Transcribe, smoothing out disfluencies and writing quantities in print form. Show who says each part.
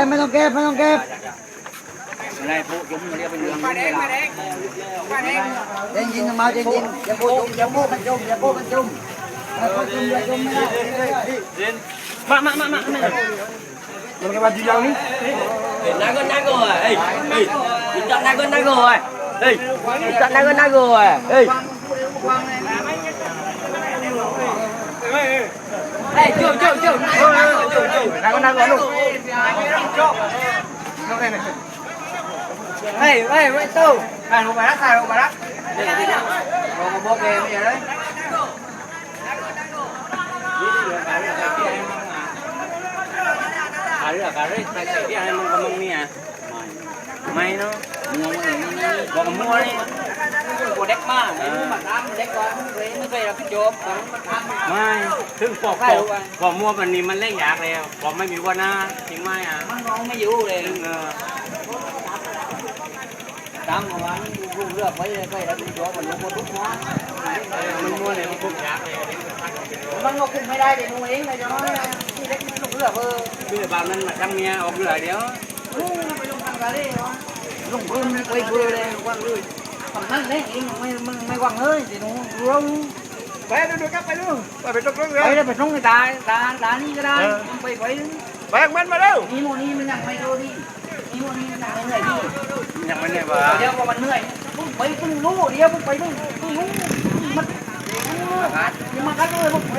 Speaker 1: ไม่ต้องเก็บไม่ต้องเก็บ
Speaker 2: อะไรพวกchúngเรียกเป็นเรื่อง
Speaker 3: มาแดงมาแดงมาแดง
Speaker 1: เย็นยิงมาเย็นยิงอย่าพูดอย่าพูดมันจุ่มอย่าพูดมันจุ่มอย่าพูดจุ่มอย่าจุ่มไม่ได้
Speaker 2: มามันก็มาอยู่ยังนี่นั่งก็เฮ้ยจับนั่งก็เฮ้ยจับนั่งก็เฮ้ยจุ่นั่งก็ลูกเฮ้ยตู้ถ่ายลงมาแล้วลงมาบอกเองอย่างนี้cà rít tại sao cái ai mong nè mày nó mua còn mua đi của đẹp mà mà tám đẹp quá nó gây ra cái chỗ mai thương còn mua mình thì mình lấy nhạc này còn mấy bị qua na chuyện mai à ngon mấy vụ này tám mà bán vùng rửa mấy đây là cái chỗ mình mua thuốc hóa mình mua này thuốc nhạc nàyมันงอกไม่ได้เดี๋ยวนุ่งเองเลยจ้ะที่เล็กไม่ต้องเลือกbây giờ vào nên mà đâm nghe ốm lại đéoไปลงทางอะไรเนาะลงพื้นไปพื้นเลยว่างเลยฝั่งนั้นเนี่ยเองไม่ว่างเลยสิหนูลงไปดูครับไปดูไปตรงนู้นเลยไปตรงตานี่ก็ได้ไปแบกมันมาเร็วนี่โมนี่มันยังไม่ดูดินี่โมนี่มันยังไม่เหนื่อยดิยังไม่เหนื่อยว่ะเดี๋ยวพอมันเหนื่อยไปตรงนู้นเดี๋ยวไปตรงนู้นมันยังมาคัดเลยพวกไป